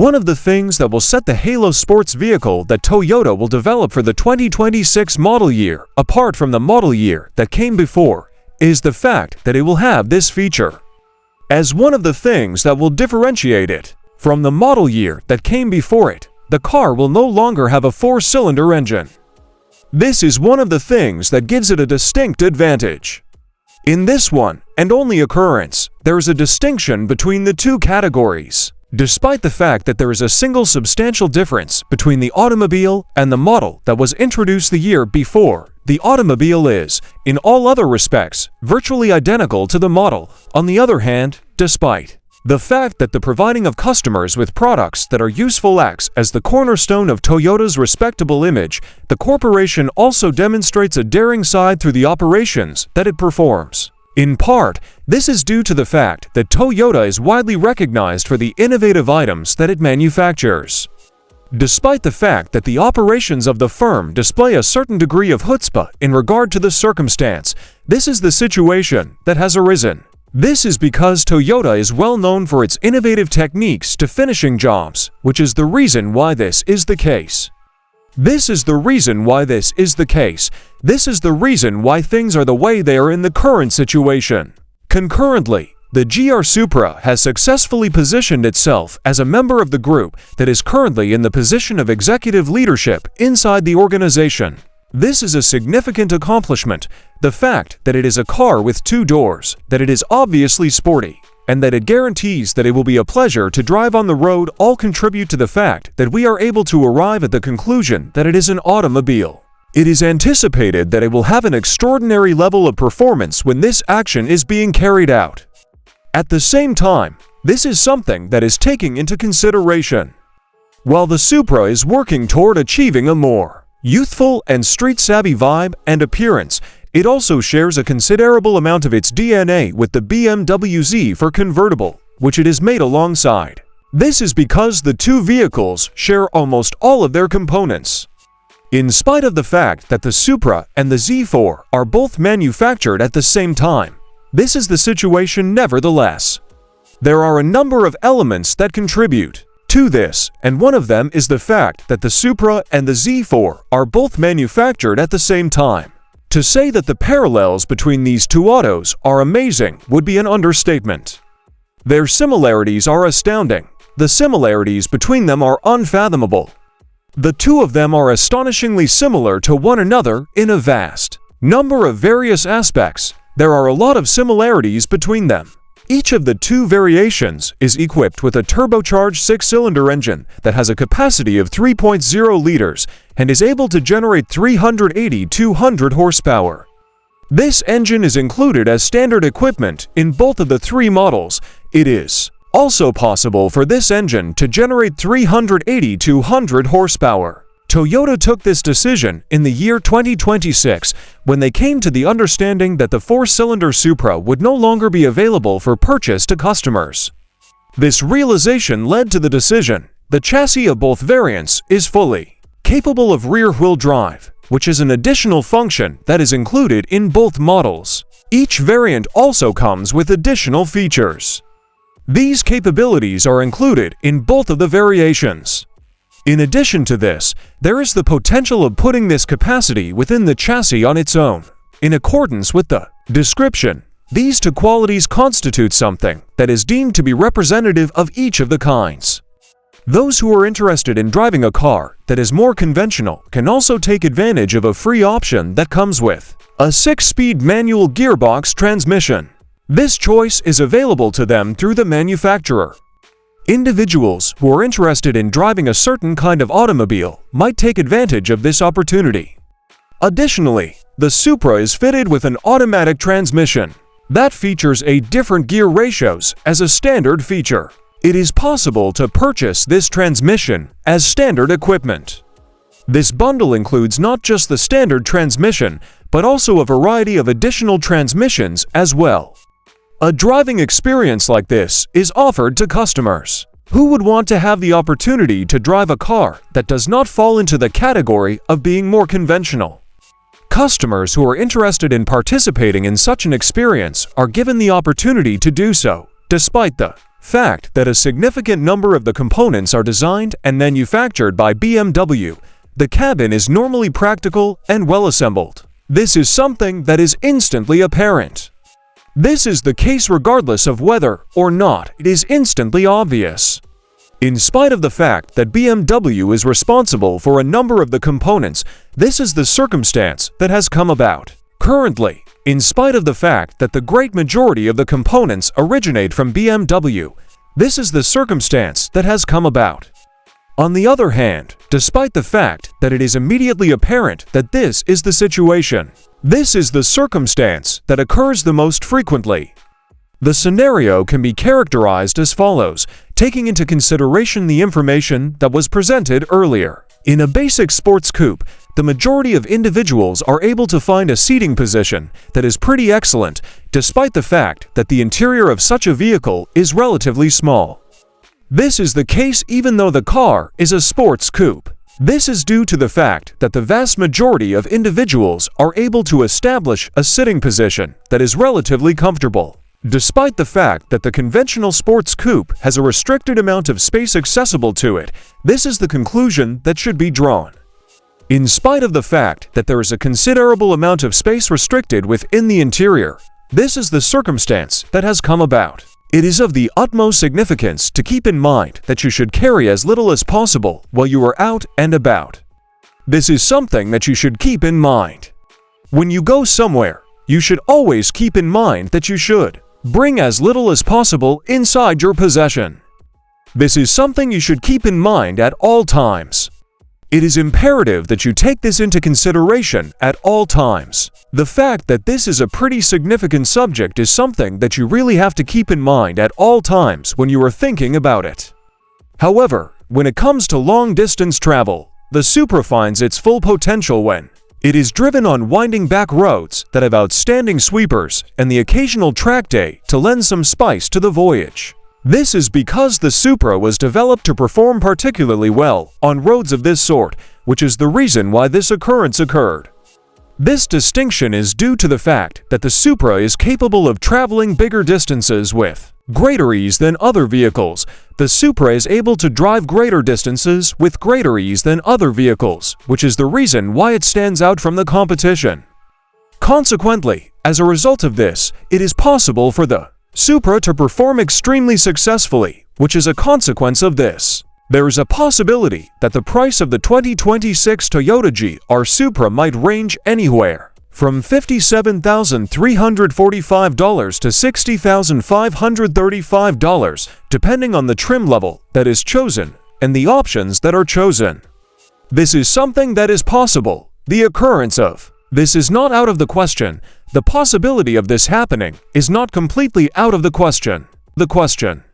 One of the things that will set the halo sports vehicle that Toyota will develop for the 2026 model year, apart from the model year that came before, is the fact that it will have this feature. As one of the things that will differentiate it from the model year that came before it, the car will no longer have a 4-cylinder engine. This is one of the things that gives it a distinct advantage. In this one, and only occurrence, there is a distinction between the two categories. Despite the fact that there is a single substantial difference between the automobile and the model that was introduced the year before, the automobile is, in all other respects, virtually identical to the model. On the other hand, despite the fact that the providing of customers with products that are useful acts as the cornerstone of Toyota's respectable image, the corporation also demonstrates a daring side through the operations that it performs. In part, this is due to the fact that Toyota is widely recognized for the innovative items that it manufactures. Despite the fact that the operations of the firm display a certain degree of chutzpah in regard to the circumstance, this is the situation that has arisen. This is because Toyota is well known for its innovative techniques to finishing jobs, which is the reason why this is the case. This is the reason why this is the case. This is the reason why things are the way they are in the current situation. Concurrently, the GR Supra has successfully positioned itself as a member of the group that is currently in the position of executive leadership inside the organization. This is a significant accomplishment. The fact that it is a car with 2 doors, that it is obviously sporty, and that it guarantees that it will be a pleasure to drive on the road all contribute to the fact that we are able to arrive at the conclusion that it is an automobile. It is anticipated that it will have an extraordinary level of performance when this action is being carried out. At the same time, this is something that is taking into consideration. While the Supra is working toward achieving a more youthful and street-savvy vibe and appearance, it also shares a considerable amount of its DNA with the BMW Z4 convertible, which it is made alongside. This is because the two vehicles share almost all of their components. In spite of the fact that the Supra and the Z4 are both manufactured at the same time, this is the situation nevertheless. There are a number of elements that contribute to this, and one of them is the fact that the Supra and the Z4 are both manufactured at the same time. To say that the parallels between these two autos are amazing would be an understatement. Their similarities are astounding. The similarities between them are unfathomable. The two of them are astonishingly similar to one another in a vast number of various aspects. There are a lot of similarities between them. Each of the two variations is equipped with a turbocharged 6-cylinder engine that has a capacity of 3.0 liters and is able to generate 380-200 horsepower. This engine is included as standard equipment in both of the 3 models. It is also possible for this engine to generate 380-200 horsepower. Toyota took this decision in the year 2026 when they came to the understanding that the 4-cylinder Supra would no longer be available for purchase to customers. This realization led to the decision. The chassis of both variants is fully capable of rear-wheel drive, which is an additional function that is included in both models. Each variant also comes with additional features. These capabilities are included in both of the variations. In addition to this, there is the potential of putting this capacity within the chassis on its own. In accordance with the description, these two qualities constitute something that is deemed to be representative of each of the kinds. Those who are interested in driving a car that is more conventional can also take advantage of a free option that comes with a 6-speed manual gearbox transmission. This choice is available to them through the manufacturer. Individuals who are interested in driving a certain kind of automobile might take advantage of this opportunity. Additionally, the Supra is fitted with an automatic transmission that features a different gear ratios as a standard feature. It is possible to purchase this transmission as standard equipment. This bundle includes not just the standard transmission, but also a variety of additional transmissions as well. A driving experience like this is offered to customers who would want to have the opportunity to drive a car that does not fall into the category of being more conventional. Customers who are interested in participating in such an experience are given the opportunity to do so, despite the fact that a significant number of the components are designed and manufactured by BMW, the cabin is normally practical and well-assembled. This is something that is instantly apparent. This is the case regardless of whether or not it is instantly obvious. In spite of the fact that BMW is responsible for a number of the components, this is the circumstance that has come about. Currently, in spite of the fact that the great majority of the components originate from BMW, this is the circumstance that has come about. On the other hand, despite the fact that it is immediately apparent that this is the situation, this is the circumstance that occurs the most frequently. The scenario can be characterized as follows, taking into consideration the information that was presented earlier. In a basic sports coupe, the majority of individuals are able to find a seating position that is pretty excellent, despite the fact that the interior of such a vehicle is relatively small. This is the case even though the car is a sports coupe. This is due to the fact that the vast majority of individuals are able to establish a sitting position that is relatively comfortable. Despite the fact that the conventional sports coupe has a restricted amount of space accessible to it, this is the conclusion that should be drawn. In spite of the fact that there is a considerable amount of space restricted within the interior, this is the circumstance that has come about. It is of the utmost significance to keep in mind that you should carry as little as possible while you are out and about. This is something that you should keep in mind. When you go somewhere, you should always keep in mind that you should bring as little as possible inside your possession. This is something you should keep in mind at all times. It is imperative that you take this into consideration at all times. The fact that this is a pretty significant subject is something that you really have to keep in mind at all times when you are thinking about it. However, when it comes to long-distance travel, the Supra finds its full potential when it is driven on winding back roads that have outstanding sweepers and the occasional track day to lend some spice to the voyage. This is because the Supra was developed to perform particularly well on roads of this sort, which is the reason why this occurrence occurred. This distinction is due to the fact that the Supra is capable of traveling bigger distances with greater ease than other vehicles. The Supra is able to drive greater distances with greater ease than other vehicles, which is the reason why it stands out from the competition. Consequently, as a result of this, it is possible for the Supra to perform extremely successfully, which is a consequence of this. There is a possibility that the price of the 2026 Toyota GR Supra might range anywhere from $57,345 to $60,535, depending on the trim level that is chosen and the options that are chosen. This is something that is possible. The occurrence of this is not out of the question. The possibility of this happening is not completely out of the question. The question